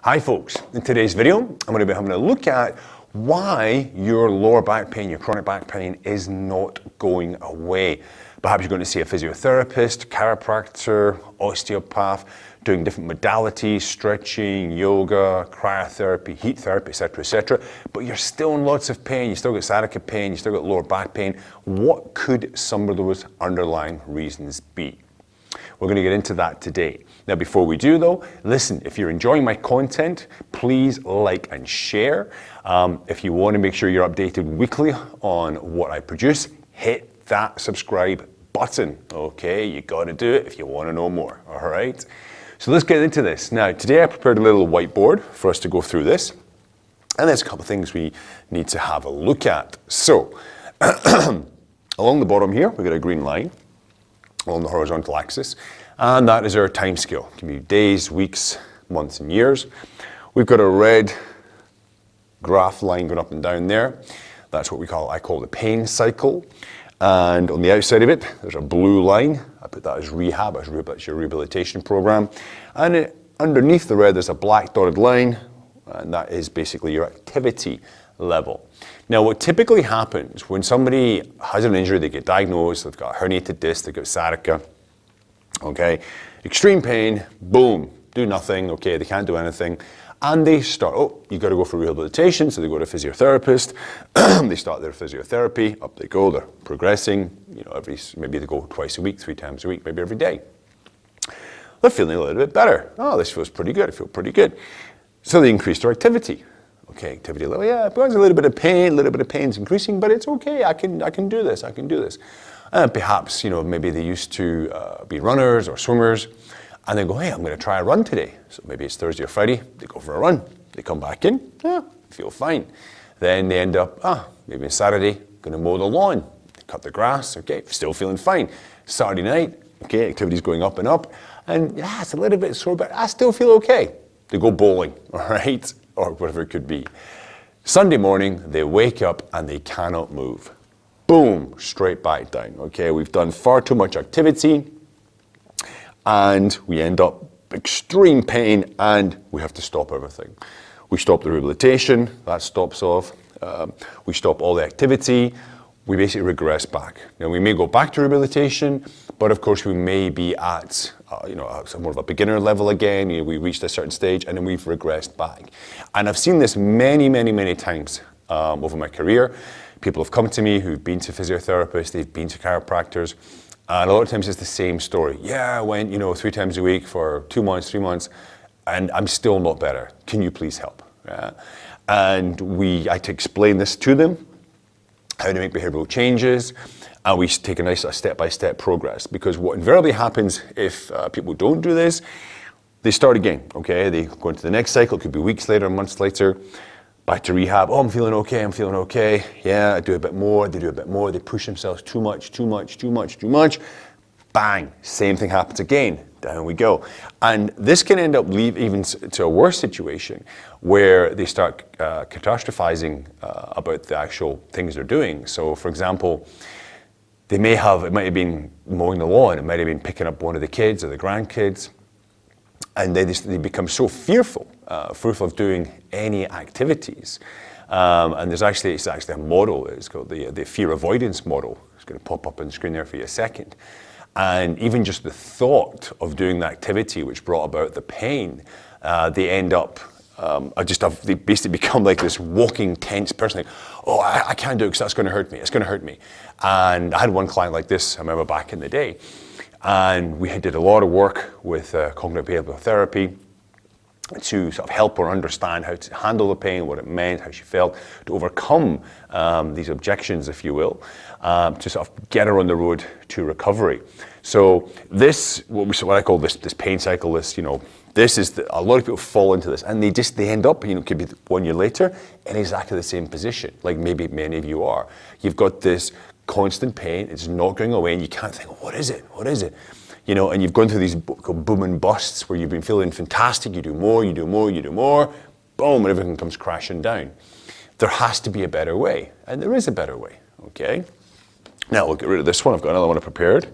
Hi folks, in today's video, I'm going to be having a look at why your lower back pain, your chronic back pain is not going away. Perhaps you're going to see a physiotherapist, chiropractor, osteopath, doing different modalities, stretching, yoga, cryotherapy, heat therapy, etc., but you're still in lots of pain, you still got sciatica pain, you still got lower back pain. What could some of those underlying reasons be? We're going to get into that today. Now, before we do though, listen, if you're enjoying my content, please like and share. If you want to make sure you're updated weekly on what I produce, hit that subscribe button. Okay, you got to do it if you want to know more. All right. So let's get into this. Now, today I prepared a little whiteboard for us to go through this. And there's a couple of things we need to have a look at. So, along the bottom here, we've got a green line along the horizontal axis, and that is our time scale. It can be days, weeks, months, and years. We've got a red graph line going up and down there. That's what I call the pain cycle. And on the outside of it, there's a blue line. I put that as rehab, that's your rehabilitation program. And underneath the red, there's a black dotted line, and that is basically your activity level. Now, what typically happens when somebody has an injury, they get diagnosed, they've got a herniated disc, they've got sciatica, okay, extreme pain, boom, do nothing, okay, they can't do anything, and they start, oh, you got to go for rehabilitation, so they go to a physiotherapist, they start their physiotherapy, up they go, they're progressing, you know, maybe they go twice a week, 3 times a week, maybe every day. They're feeling a little bit better. Oh, this feels pretty good, I feel pretty good. So they increase their activity. Okay, activity level, yeah, because a little bit of pain's increasing, but it's okay, I can do this, I can do this. Perhaps, you know, maybe they used to be runners or swimmers, and they go, hey, I'm going to try a run today. So maybe it's Thursday or Friday, they go for a run. They come back in, yeah, feel fine. Then they end up, maybe it's Saturday, going to mow the lawn, cut the grass, okay, still feeling fine. Saturday night, okay, activity's going up and up, and yeah, it's a little bit sore, but I still feel okay. They go bowling, all right? Or whatever it could be. Sunday morning, they wake up and they cannot move. Boom, straight back down. Okay, we've done far too much activity and we end up extreme pain and we have to stop everything. We stop the rehabilitation, that stops off. We stop all the activity. We basically regress back. Now, we may go back to rehabilitation, but of course we may be at more of a beginner level again. You know, we reached a certain stage and then we've regressed back. And I've seen this many, many, many times over my career. People have come to me who've been to physiotherapists, they've been to chiropractors, and a lot of times it's the same story. Yeah, I went, 3 times a week for 2 months, 3 months, and I'm still not better. Can you please help? And I had to explain this to them, how to make behavioral changes, and we take a nice step-by-step progress, because what invariably happens if people don't do this, they start again, okay? They go into the next cycle, it could be weeks later, months later, back to rehab. Oh, I'm feeling okay. Yeah, I do a bit more, they do a bit more, they push themselves too much. Bang, same thing happens again, down we go. And this can end up even to a worse situation where they start catastrophizing about the actual things they're doing. So for example, it might have been mowing the lawn, it might have been picking up one of the kids or the grandkids, and they become so fearful of doing any activities. And it's actually a model, it's called the fear avoidance model. It's going to pop up on the screen there for you a second. And even just the thought of doing the activity which brought about the pain, they end up, they basically become like this walking tense person. Like, oh, I can't do it because that's going to hurt me. It's going to hurt me. And I had one client like this, I remember back in the day. And we did a lot of work with cognitive behavioral therapy to sort of help her understand how to handle the pain, what it meant, how she felt, to overcome these objections, if you will, to sort of get her on the road to recovery. So this, what I call this pain cycle, this is a lot of people fall into this, and they end up, could be 1 year later in exactly the same position, like maybe many of you are. You've got this constant pain, it's not going away, and you can't think, what is it? And you've gone through these boom and busts where you've been feeling fantastic, you do more, boom, and everything comes crashing down. There has to be a better way, and there is a better way, okay? Now we'll get rid of this one, I've got another one prepared,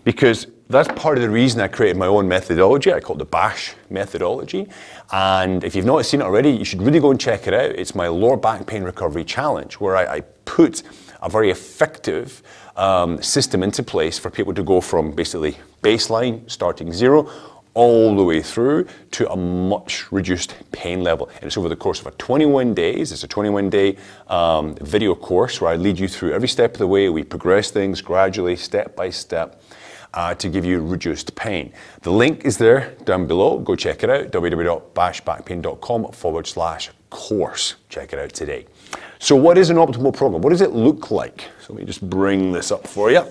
because that's part of the reason I created my own methodology. I call it the BASH methodology. And if you've not seen it already, you should really go and check it out. It's my lower back pain recovery challenge, where I put a very effective system into place for people to go from basically baseline, starting zero, all the way through to a much reduced pain level. And it's over the course of 21 days. It's a 21-day video course where I lead you through every step of the way. We progress things gradually, step by step, to give you reduced pain. The link is there down below. Go check it out, www.bashbackpain.com/course. Check it out today. So what is an optimal program? What does it look like? So let me just bring this up for you.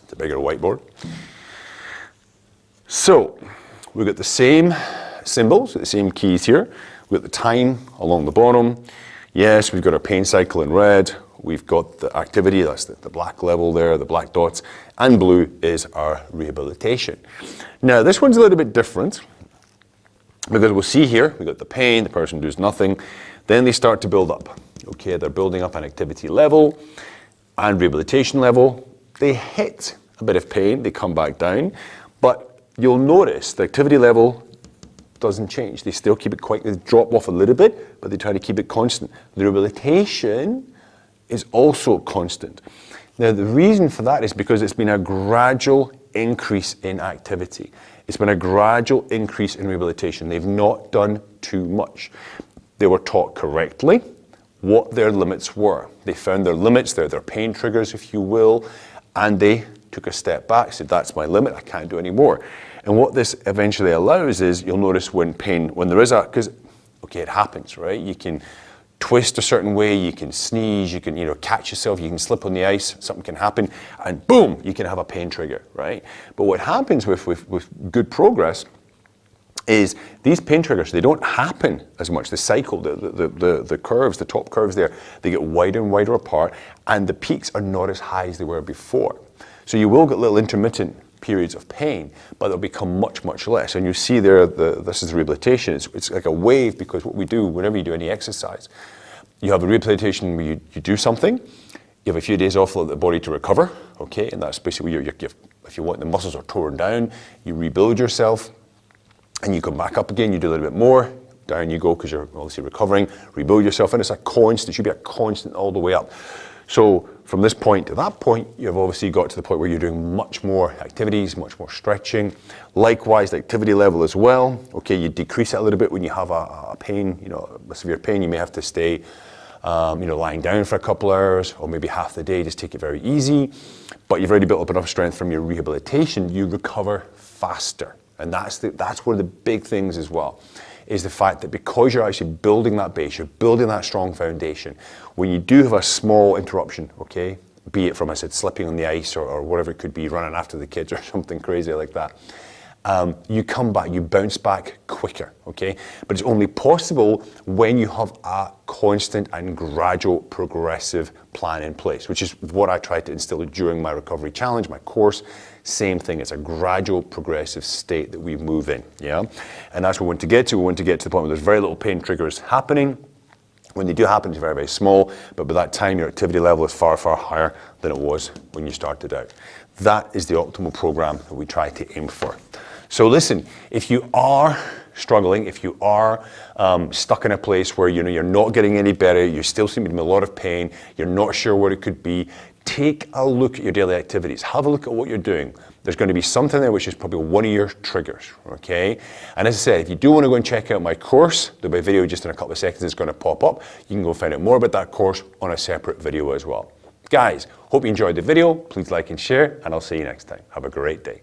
It's a bigger whiteboard. So we've got the same symbols, the same keys here. We've got the time along the bottom. Yes, we've got our pain cycle in red. We've got the activity, that's the black level there, the black dots, and blue is our rehabilitation. Now this one's a little bit different because we'll see here, we've got the pain, the person does nothing, then they start to build up. Okay, they're building up an activity level and rehabilitation level. They hit a bit of pain, they come back down, but you'll notice the activity level doesn't change. They still keep it quite, they drop off a little bit, but they try to keep it constant. The rehabilitation is also constant. Now the reason for that is because it's been a gradual increase in activity. It's been a gradual increase in rehabilitation. They've not done too much. They were taught correctly what their limits were. They found their limits, their pain triggers, if you will, and they took a step back, said that's my limit, I can't do any more. And what this eventually allows is, you'll notice when there is because, okay, it happens, right? You can twist a certain way, you can sneeze, you can catch yourself, you can slip on the ice, something can happen, and boom, you can have a pain trigger, right? But what happens with good progress is these pain triggers, they don't happen as much. The cycle, the curves, the top curves there, they get wider and wider apart, and the peaks are not as high as they were before. So you will get little intermittent periods of pain, but they'll become much, much less. And you see there, this is the rehabilitation. It's like a wave, because what we do whenever you do any exercise, you have a rehabilitation where you do something, you have a few days off, let the body to recover, okay? And that's basically if you want, the muscles are torn down, you rebuild yourself, and you come back up again, you do a little bit more, down you go because you're obviously recovering, rebuild yourself, and it's a constant, it should be a constant all the way up. So from this point to that point, you've obviously got to the point where you're doing much more activities, much more stretching. Likewise, the activity level as well. Okay, you decrease it a little bit when you have a pain, a severe pain. You may have to stay, lying down for a couple hours, or maybe half the day, just take it very easy. But you've already built up enough strength from your rehabilitation, you recover faster. And that's one of the big things as well, is the fact that because you're actually building that base, you're building that strong foundation, when you do have a small interruption, okay, be it from, I said, slipping on the ice or whatever it could be, running after the kids or something crazy like that, you come back, you bounce back quicker, okay? But it's only possible when you have a constant and gradual progressive plan in place, which is what I try to instill during my recovery challenge, my course. Same thing, it's a gradual progressive state that we move in, yeah? And that's what we want to get to. We want to get to the point where there's very little pain triggers happening. When they do happen, it's very, very small, but by that time, your activity level is far, far higher than it was when you started out. That is the optimal program that we try to aim for. So listen, if you are struggling, if you are stuck in a place where you're not getting any better, you still seem to be in a lot of pain, you're not sure what it could be, take a look at your daily activities. Have a look at what you're doing. There's going to be something there which is probably one of your triggers, okay? And as I said, if you do want to go and check out my course, there'll be a video just in a couple of seconds that's going to pop up. You can go find out more about that course on a separate video as well. Guys, hope you enjoyed the video. Please like and share, and I'll see you next time. Have a great day.